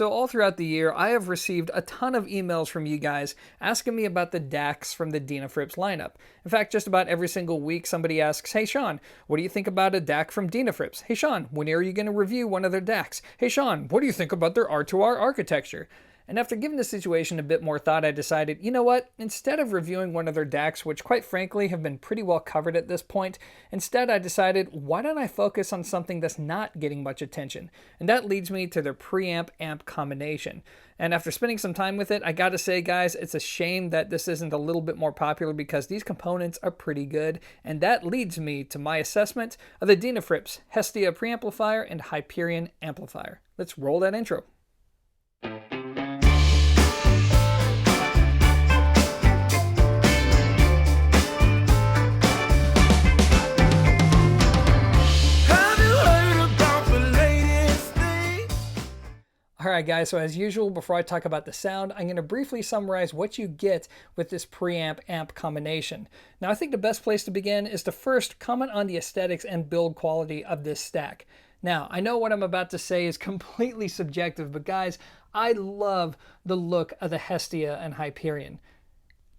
So all throughout the year, I have received a ton of emails from you guys asking me about the DACs from the Denafrips lineup. In fact, just about every single week somebody asks, "Hey Sean, what do you think about a DAC from Denafrips? Hey Sean, when are you going to review one of their DACs? Hey Sean, what do you think about their R2R architecture?" And after giving the situation a bit more thought, I decided, you know what? Instead of reviewing one of their DACs, which quite frankly have been pretty well covered at this point, instead I decided, why don't I focus on something that's not getting much attention? And that leads me to their preamp-amp combination. And after spending some time with it, I gotta say, guys, it's a shame that this isn't a little bit more popular because these components are pretty good. And that leads me to my assessment of the Denafrips Hestia preamplifier and Hyperion amplifier. Let's roll that intro. Alright guys, so as usual, before I talk about the sound, I'm going to briefly summarize what you get with this preamp-amp combination. Now I think the best place to begin is to first comment on the aesthetics and build quality of this stack. Now, I know what I'm about to say is completely subjective, but guys, I love the look of the Hestia and Hyperion.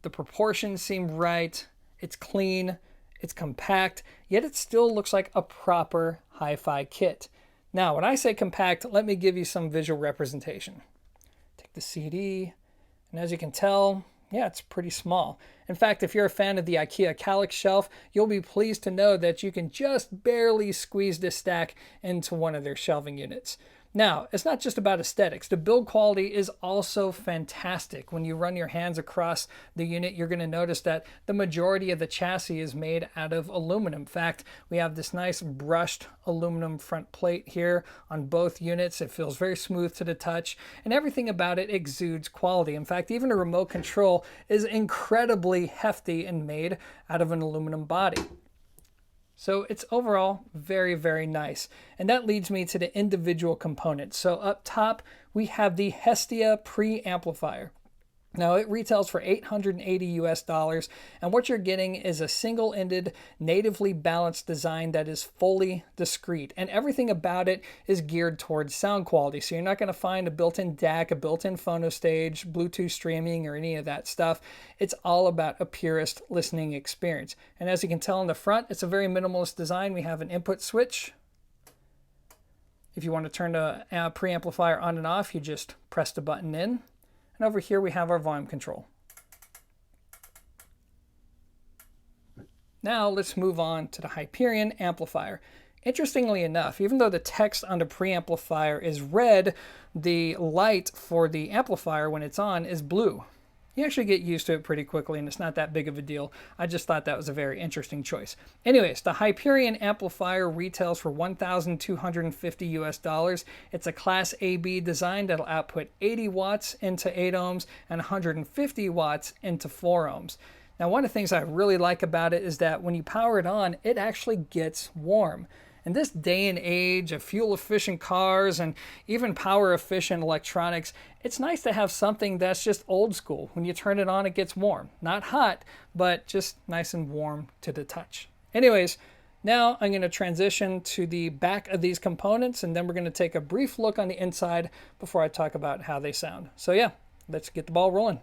The proportions seem right, it's clean, it's compact, yet it still looks like a proper hi-fi kit. Now, when I say compact, let me give you some visual representation. Take the CD, and as you can tell, yeah, it's pretty small. In fact, if you're a fan of the IKEA Kallax shelf, you'll be pleased to know that you can just barely squeeze this stack into one of their shelving units. Now, it's not just about aesthetics. The build quality is also fantastic. When you run your hands across the unit, you're going to notice that the majority of the chassis is made out of aluminum. In fact, we have this nice brushed aluminum front plate here on both units. It feels very smooth to the touch, and everything about it exudes quality. In fact, even a remote control is incredibly hefty and made out of an aluminum body. So it's overall very, very nice. And that leads me to the individual components. So up top, we have the Hestia preamplifier. Now it retails for $880 US, and what you're getting is a single-ended, natively balanced design that is fully discrete, and everything about it is geared towards sound quality. So you're not going to find a built-in DAC, a built-in phono stage, Bluetooth streaming, or any of that stuff. It's all about a purist listening experience. And as you can tell in the front, it's a very minimalist design. We have an input switch. If you want to turn the preamplifier on and off, you just press the button in. And over here we have our volume control. Now let's move on to the Hyperion amplifier. Interestingly enough, even though the text on the preamplifier is red, the light for the amplifier when it's on is blue. You actually get used to it pretty quickly, and it's not that big of a deal. I just thought that was a very interesting choice. Anyways, the Hyperion amplifier retails for $1,250 US. It's a Class AB design that'll output 80 watts into 8 ohms and 150 watts into 4 ohms. Now, one of the things I really like about it is that when you power it on, it actually gets warm. In this day and age of fuel-efficient cars and even power-efficient electronics, it's nice to have something that's just old school. When you turn it on, it gets warm. Not hot, but just nice and warm to the touch. Anyways, now I'm going to transition to the back of these components, and then we're going to take a brief look on the inside before I talk about how they sound. So yeah, let's get the ball rolling.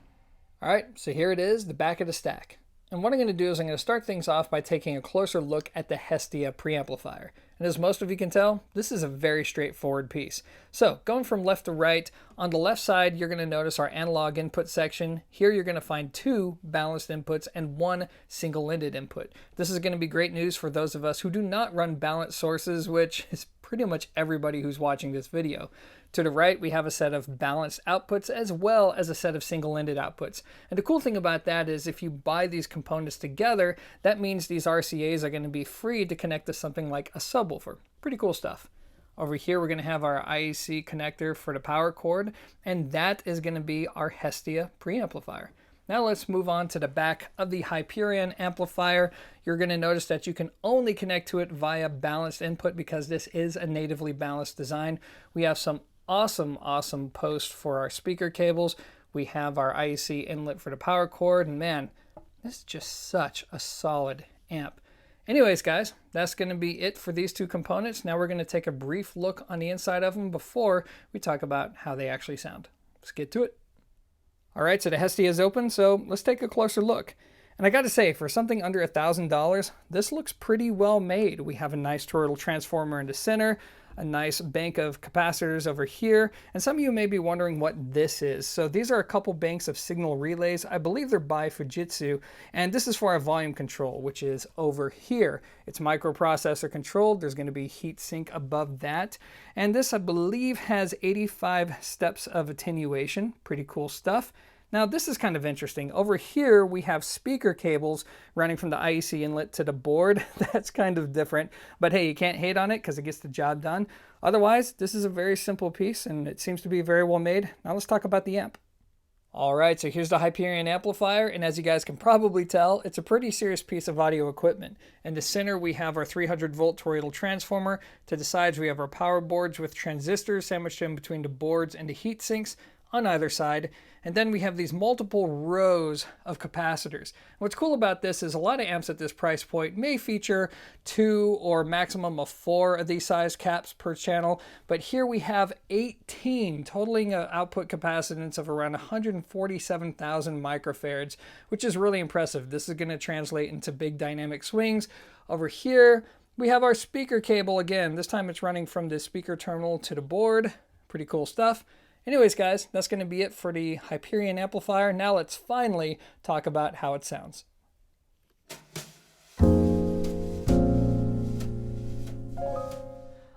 All right, so here it is, the back of the stack. And what I'm going to do is I'm going to start things off by taking a closer look at the Hestia preamplifier. And as most of you can tell, this is a very straightforward piece. So going from left to right, on the left side, you're going to notice our analog input section. Here you're going to find 2 balanced inputs and 1 single-ended input. This is going to be great news for those of us who do not run balanced sources, which is pretty much everybody who's watching this video. To the right, we have a set of balanced outputs as well as a set of single-ended outputs. And the cool thing about that is if you buy these components together, that means these RCAs are going to be free to connect to something like a subwoofer. Pretty cool stuff. Over here, we're going to have our IEC connector for the power cord, and that is going to be our Hestia preamplifier. Now let's move on to the back of the Hyperion amplifier. You're going to notice that you can only connect to it via balanced input because this is a natively balanced design. We have some awesome posts for our speaker cables. We have our IEC inlet for the power cord, and man, this is just such a solid amp. Anyways, guys, that's going to be it for these two components. Now we're going to take a brief look on the inside of them before we talk about how they actually sound. Let's get to it. All right, so the Hestia is open, so let's take a closer look. And I got to say, for something under $1,000, this looks pretty well made. We have a nice toroidal transformer in the center, a nice bank of capacitors over here, and some of you may be wondering what this is. So these are a couple banks of signal relays. I believe they're by Fujitsu, and this is for our volume control, which is over here. It's microprocessor controlled. There's going to be heat sink above that, and this, I believe, has 85 steps of attenuation. Pretty cool stuff. Now this is kind of interesting. Over here we have speaker cables running from the IEC inlet to the board. That's kind of different, but hey, you can't hate on it because it gets the job done. Otherwise, this is a very simple piece and it seems to be very well made. Now let's talk about the amp. Alright, so here's the Hyperion amplifier, and as you guys can probably tell, it's a pretty serious piece of audio equipment. In the center we have our 300 volt toroidal transformer. To the sides we have our power boards with transistors sandwiched in between the boards and the heat sinks on either side, and then we have these multiple rows of capacitors. What's cool about this is a lot of amps at this price point may feature 2 or maximum of 4 of these size caps per channel, but here we have 18, totaling an output capacitance of around 147,000 microfarads, which is really impressive. This is going to translate into big dynamic swings. Over here we have our speaker cable again. This time it's running from the speaker terminal to the board. Pretty cool stuff. Anyways, guys, that's going to be it for the Hyperion amplifier. Now let's finally talk about how it sounds.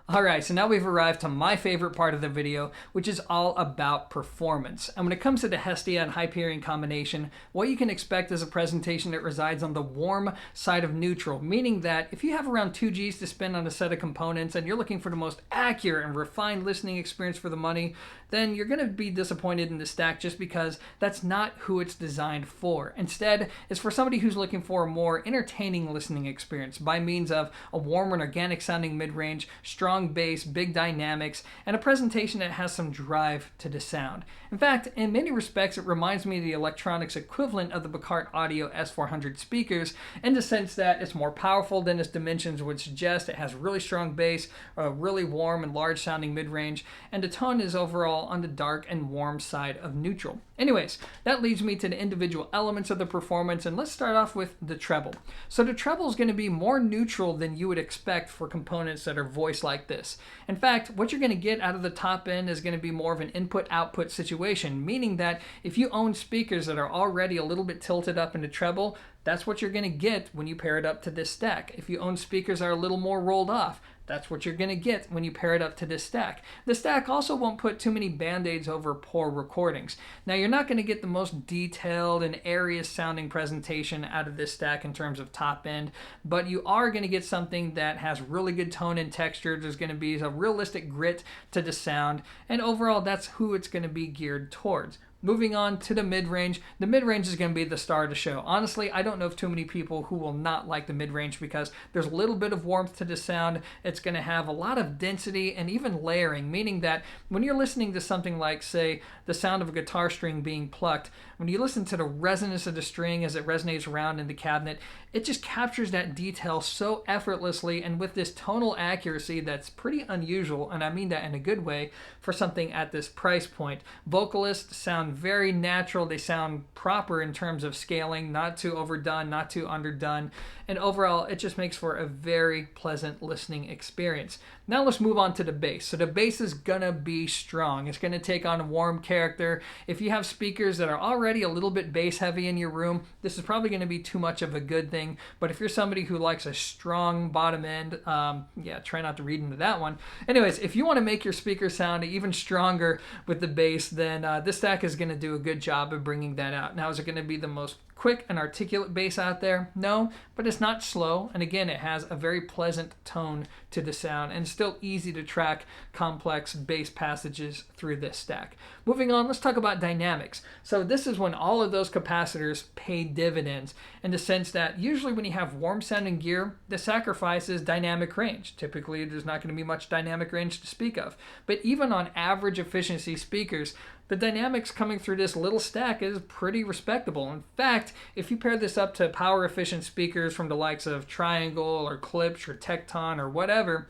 Alright, so now we've arrived to my favorite part of the video, which is all about performance. And when it comes to the Hestia and Hyperion combination, what you can expect is a presentation that resides on the warm side of neutral, meaning that if you have around 2 Gs to spend on a set of components and you're looking for the most accurate and refined listening experience for the money, then you're going to be disappointed in the stack just because that's not who it's designed for. Instead, it's for somebody who's looking for a more entertaining listening experience by means of a warm and organic sounding mid-range, strong bass, big dynamics, and a presentation that has some drive to the sound. In fact, in many respects, it reminds me of the electronics equivalent of the Buchardt Audio S400 speakers in the sense that it's more powerful than its dimensions would suggest. It has really strong bass, a really warm and large sounding mid-range, and the tone is overall on the dark and warm side of neutral. Anyways, that leads me to the individual elements of the performance, and let's start off with the treble. So the treble is going to be more neutral than you would expect for components that are voiced like this. In fact, what you're going to get out of the top end is going to be more of an input-output situation, meaning that if you own speakers that are already a little bit tilted up in the treble, that's what you're going to get when you pair it up to this stack. If you own speakers that are a little more rolled off, that's what you're going to get when you pair it up to this stack. The stack also won't put too many band-aids over poor recordings. Now, you're not going to get the most detailed and airiest sounding presentation out of this stack in terms of top end, but you are going to get something that has really good tone and texture. There's going to be a realistic grit to the sound, and overall, that's who it's going to be geared towards. Moving on to the mid-range. The mid-range is going to be the star of the show. Honestly, I don't know of too many people who will not like the mid-range because there's a little bit of warmth to the sound. It's going to have a lot of density and even layering, meaning that when you're listening to something like, say, the sound of a guitar string being plucked, when you listen to the resonance of the string as it resonates around in the cabinet, it just captures that detail so effortlessly and with this tonal accuracy that's pretty unusual, and I mean that in a good way, for something at this price point. Vocalists sound very natural. They sound proper in terms of scaling, not too overdone, not too underdone, and overall it just makes for a very pleasant listening experience. Now let's move on to the bass. So the bass is gonna be strong. It's gonna take on a warm character. If you have speakers that are already a little bit bass heavy in your room, this is probably gonna be too much of a good thing. But if you're somebody who likes a strong bottom end, yeah, try not to read into that one. Anyways, if you want to make your speaker sound even stronger with the bass, then this stack is going to do a good job of bringing that out. Now, is it going to be the most quick and articulate bass out there? No, but it's not slow, and again, it has a very pleasant tone to the sound, and still easy to track complex bass passages through this stack. Moving on, let's talk about dynamics. So this is when all of those capacitors pay dividends, in the sense that usually when you have warm sounding gear, the sacrifice is dynamic range. Typically, there's not going to be much dynamic range to speak of, but even on average efficiency speakers, the dynamics coming through this little stack is pretty respectable. In fact, fact, if you pair this up to power efficient speakers from the likes of Triangle or Klipsch or Tekton or whatever,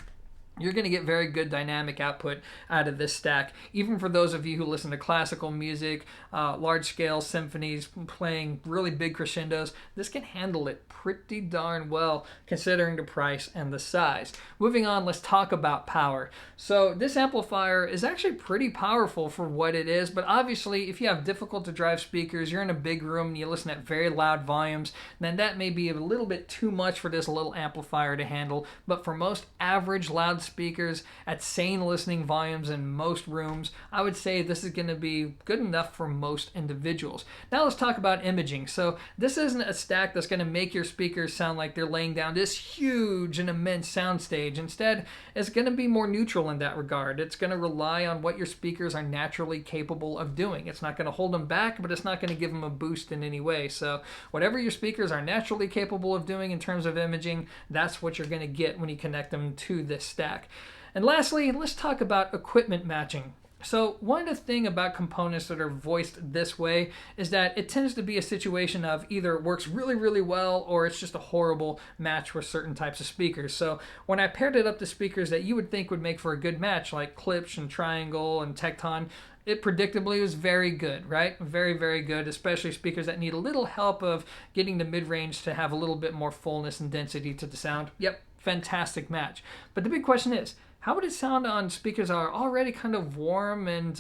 you're going to get very good dynamic output out of this stack. Even for those of you who listen to classical music, large-scale symphonies, playing really big crescendos, this can handle it pretty darn well considering the price and the size. Moving on, let's talk about power. So this amplifier is actually pretty powerful for what it is, but obviously if you have difficult to drive speakers, you're in a big room and you listen at very loud volumes, then that may be a little bit too much for this little amplifier to handle. But for most average loudspeakers at sane listening volumes in most rooms, I would say this is going to be good enough for most individuals. Now let's talk about imaging. So this isn't a stack that's going to make your speakers sound like they're laying down this huge and immense soundstage. Instead, it's going to be more neutral in that regard. It's going to rely on what your speakers are naturally capable of doing. It's not going to hold them back, but it's not going to give them a boost in any way. So whatever your speakers are naturally capable of doing in terms of imaging, that's what you're going to get when you connect them to this stack. And lastly, let's talk about equipment matching. So one of the things about components that are voiced this way is that it tends to be a situation of either it works really, really well or it's just a horrible match with certain types of speakers. So when I paired it up to speakers that you would think would make for a good match, like Klipsch and Triangle and Tekton, it predictably was very good, right? Very, very good, especially speakers that need a little help of getting the mid-range to have a little bit more fullness and density to the sound. Yep, fantastic match. But the big question is, how would it sound on speakers that are already kind of warm and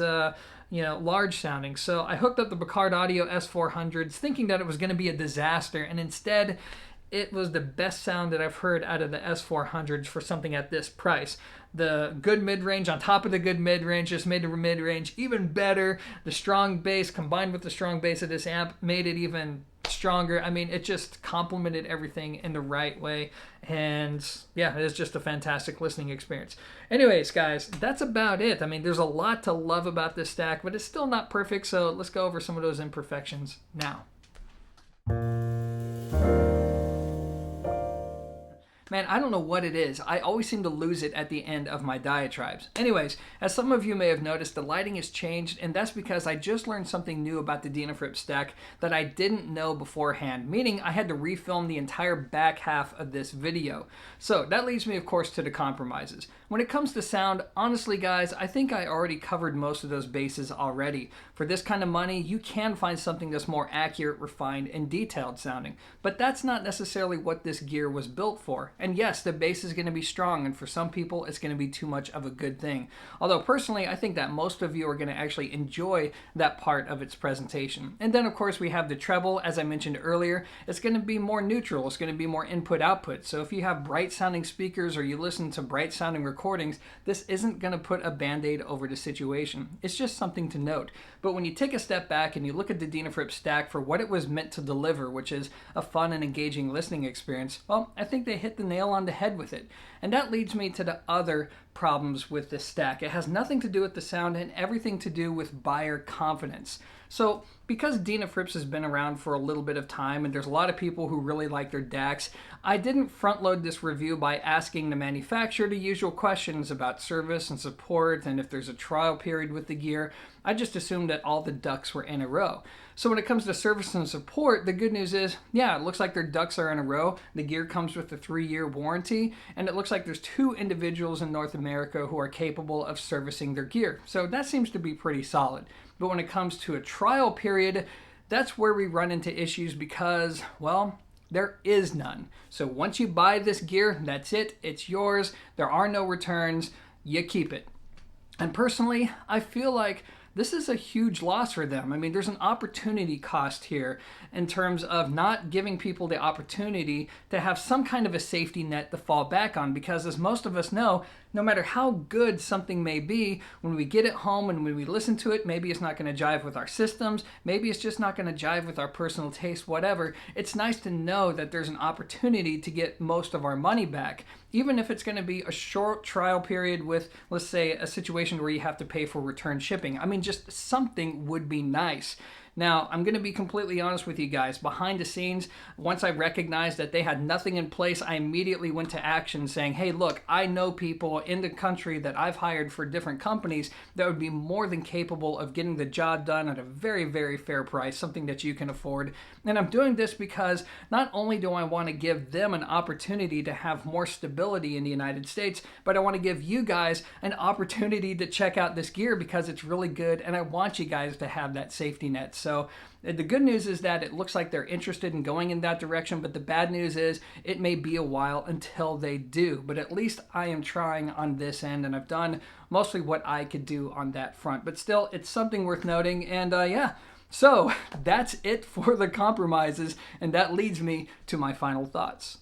large sounding? So I hooked up the Buchardt Audio S400s thinking that it was going to be a disaster, and instead it was the best sound that I've heard out of the S400s for something at this price. The good mid-range on top of the good mid-range just made the mid-range even better. The strong bass combined with the strong bass of this amp made it even stronger. I mean, it just complemented everything in the right way. And yeah, it is just a fantastic listening experience. Anyways, guys, that's about it. I mean, there's a lot to love about this stack, but it's still not perfect. So let's go over some of those imperfections now. Man, I don't know what it is. I always seem to lose it at the end of my diatribes. Anyways, as some of you may have noticed, the lighting has changed, and that's because I just learned something new about the Denafrips stack that I didn't know beforehand, meaning I had to refilm the entire back half of this video. So that leads me, of course, to the compromises. When it comes to sound, honestly, guys, I think I already covered most of those bases already. For this kind of money, you can find something that's more accurate, refined, and detailed sounding. But that's not necessarily what this gear was built for. And yes, the bass is going to be strong, and for some people, it's going to be too much of a good thing. Although personally, I think that most of you are going to actually enjoy that part of its presentation. And then, of course, we have the treble. As I mentioned earlier, it's going to be more neutral. It's going to be more input-output. So if you have bright-sounding speakers or you listen to bright-sounding recordings, this isn't going to put a band-aid over the situation. It's just something to note. But when you take a step back and you look at the Denafrips stack for what it was meant to deliver, which is a fun and engaging listening experience, well, I think they hit the nail on the head with it. And that leads me to the other problems with this stack. It has nothing to do with the sound and everything to do with buyer confidence. So because Denafrips has been around for a little bit of time and there's a lot of people who really like their DACs, I didn't front load this review by asking the manufacturer the usual questions about service and support and if there's a trial period with the gear. I just assumed that all the ducks were in a row. So when it comes to service and support, the good news is, yeah, it looks like their ducks are in a row. The gear comes with a 3-year warranty, and it looks like there's 2 individuals in North America who are capable of servicing their gear. So that seems to be pretty solid. But when it comes to a trial period, that's where we run into issues because, well, there is none. So once you buy this gear, that's it. It's yours. There are no returns. You keep it. And personally, I feel like this is a huge loss for them. I mean, there's an opportunity cost here in terms of not giving people the opportunity to have some kind of a safety net to fall back on, because as most of us know, no matter how good something may be, when we get it home and when we listen to it, maybe it's not going to jive with our systems, maybe it's just not going to jive with our personal taste, whatever. It's nice to know that there's an opportunity to get most of our money back, even if it's going to be a short trial period with, let's say, a situation where you have to pay for return shipping. I mean, just something would be nice. Now, I'm going to be completely honest with you guys. Behind the scenes, once I recognized that they had nothing in place, I immediately went to action saying, hey, look, I know people in the country that I've hired for different companies that would be more than capable of getting the job done at a very, very fair price, something that you can afford. And I'm doing this because not only do I want to give them an opportunity to have more stability in the United States, but I want to give you guys an opportunity to check out this gear because it's really good, and I want you guys to have that safety net. So the good news is that it looks like they're interested in going in that direction, but the bad news is it may be a while until they do. But at least I am trying on this end, and I've done mostly what I could do on that front. But still, it's something worth noting, and yeah. So that's it for the compromises, and that leads me to my final thoughts.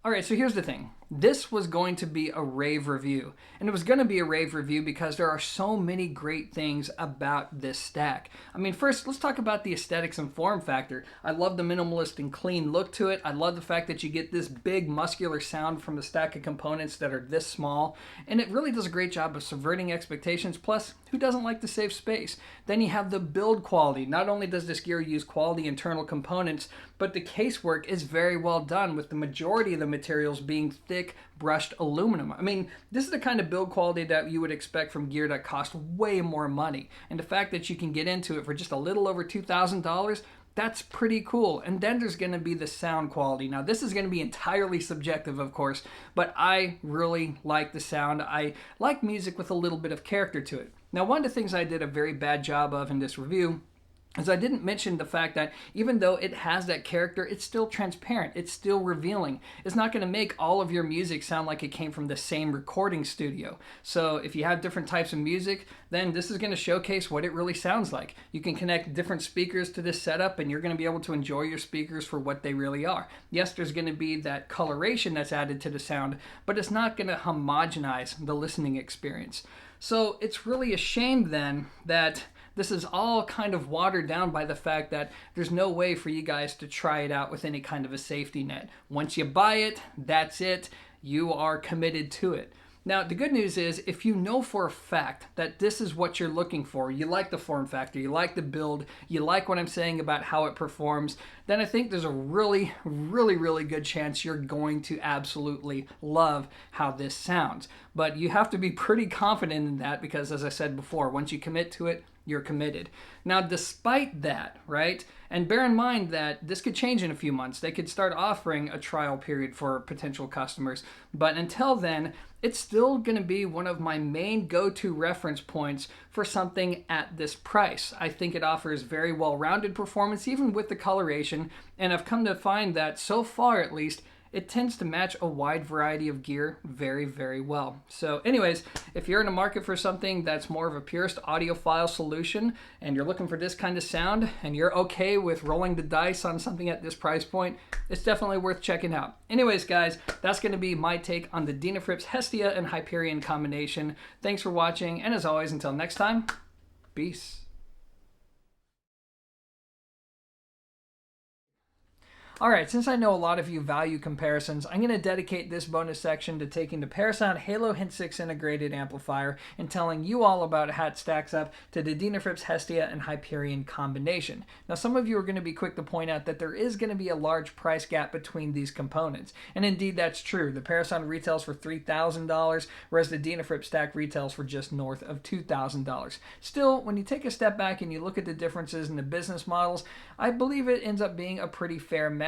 All right, so here's the thing. This was going to be a rave review, and it was going to be a rave review because there are so many great things about this stack. I mean, first, let's talk about the aesthetics and form factor. I love the minimalist and clean look to it. I love the fact that you get this big muscular sound from the stack of components that are this small, and it really does a great job of subverting expectations. Plus, who doesn't like to save space? Then you have the build quality. Not only does this gear use quality internal components, but the casework is very well done, with the majority of the materials being thick brushed aluminum. I mean, this is the kind of build quality that you would expect from gear that costs way more money. And the fact that you can get into it for just a little over $2,000, that's pretty cool. And then there's going to be the sound quality. Now, this is going to be entirely subjective, of course, but I really like the sound. I like music with a little bit of character to it. Now, one of the things I did a very bad job of in this review is I didn't mention the fact that even though it has that character, it's still transparent. It's still revealing. It's not going to make all of your music sound like it came from the same recording studio. So if you have different types of music, then this is going to showcase what it really sounds like. You can connect different speakers to this setup, and you're going to be able to enjoy your speakers for what they really are. Yes, there's going to be that coloration that's added to the sound, but it's not going to homogenize the listening experience. So it's really a shame then that this is all kind of watered down by the fact that there's no way for you guys to try it out with any kind of a safety net. Once you buy it, that's it. You are committed to it. Now, the good news is, if you know for a fact that this is what you're looking for, you like the form factor, you like the build, you like what I'm saying about how it performs, then I think there's a really, really, really good chance you're going to absolutely love how this sounds. But you have to be pretty confident in that because, as I said before, once you commit to it, you're committed. Now, despite that, right, and bear in mind that this could change in a few months. They could start offering a trial period for potential customers. But until then, it's still going to be one of my main go-to reference points for something at this price. I think it offers very well-rounded performance, even with the coloration, and I've come to find that, so far at least, it tends to match a wide variety of gear very, very well. So anyways, if you're in the market for something that's more of a purist audiophile solution and you're looking for this kind of sound and you're okay with rolling the dice on something at this price point, it's definitely worth checking out. Anyways, guys, that's going to be my take on the Denafrips Hestia and Hyperion combination. Thanks for watching, and as always, until next time, peace. Alright, since I know a lot of you value comparisons, I'm going to dedicate this bonus section to taking the Parasound Halo Hint 6 integrated amplifier and telling you all about how it stacks up to the Denafrips Hestia and Hyperion combination. Now, some of you are going to be quick to point out that there is going to be a large price gap between these components, and indeed that's true. The Parasound retails for $3,000, whereas the Denafrips stack retails for just north of $2,000. Still, when you take a step back and you look at the differences in the business models, I believe it ends up being a pretty fair matchup.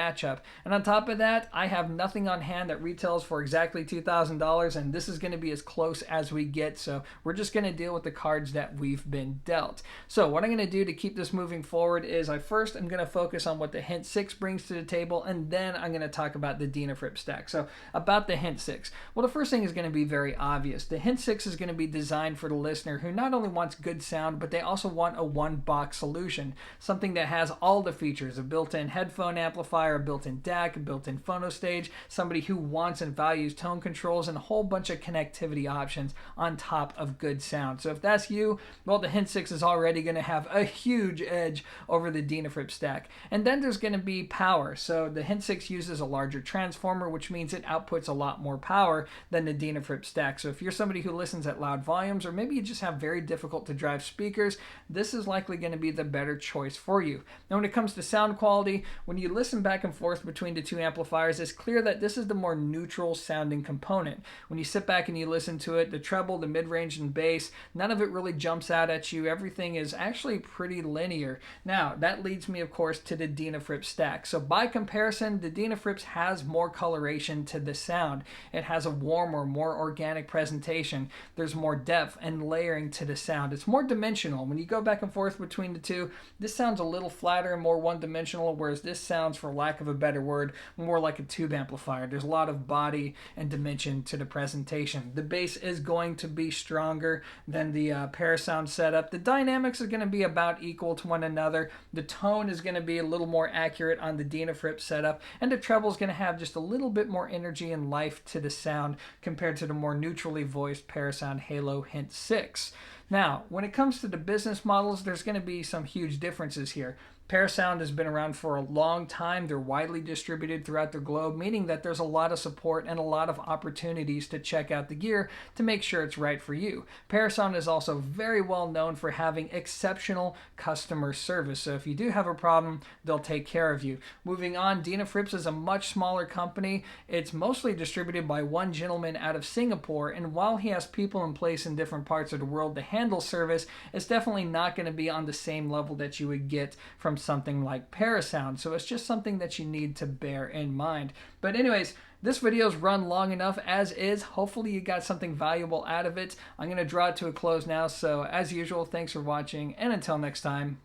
And on top of that, I have nothing on hand that retails for exactly $2,000, and this is going to be as close as we get, so we're just going to deal with the cards that we've been dealt. So what I'm going to do to keep this moving forward is I'm going to focus on what the Hint 6 brings to the table, and then I'm going to talk about the Denafrips stack. So about the Hint 6. Well, the first thing is going to be very obvious. The Hint 6 is going to be designed for the listener who not only wants good sound, but they also want a one-box solution, something that has all the features: a built-in headphone amplifier, amplifier, a built-in DAC, a built-in phono stage, somebody who wants and values tone controls, and a whole bunch of connectivity options on top of good sound. So if that's you, well, the Hint 6 is already going to have a huge edge over the Denafrips stack. And then there's going to be power. So the Hint 6 uses a larger transformer, which means it outputs a lot more power than the Denafrips stack. So if you're somebody who listens at loud volumes, or maybe you just have very difficult to drive speakers, this is likely going to be the better choice for you. Now when it comes to sound quality, when you listen back and forth between the two amplifiers, it's clear that this is the more neutral sounding component. When you sit back and you listen to it, the treble, the mid-range, and bass, none of it really jumps out at you. Everything is actually pretty linear. Now that leads me of course to the Denafrips stack. So by comparison, the Denafrips has more coloration to the sound. It has a warmer, more organic presentation. There's more depth and layering to the sound. It's more dimensional. When you go back and forth between the two, this sounds a little flatter and more one-dimensional, whereas this sounds, for lack of a better word, more like a tube amplifier. There's a lot of body and dimension to the presentation. The bass is going to be stronger than the Parasound setup. The dynamics are going to be about equal to one another. The tone is going to be a little more accurate on the Denafrips setup, and the treble is going to have just a little bit more energy and life to the sound compared to the more neutrally voiced Parasound Halo Hint 6. Now, when it comes to the business models, there's going to be some huge differences here. Parasound has been around for a long time. They're widely distributed throughout the globe, meaning that there's a lot of support and a lot of opportunities to check out the gear to make sure it's right for you. Parasound is also very well known for having exceptional customer service. So if you do have a problem, they'll take care of you. Moving on, Denafrips is a much smaller company. It's mostly distributed by one gentleman out of Singapore, and while he has people in place in different parts of the world to handle service, it's definitely not going to be on the same level that you would get from something like Parasound. So it's just something that you need to bear in mind. But anyways, this video's run long enough as is. Hopefully you got something valuable out of it. I'm going to draw it to a close now. So as usual, thanks for watching, and until next time,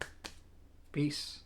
peace.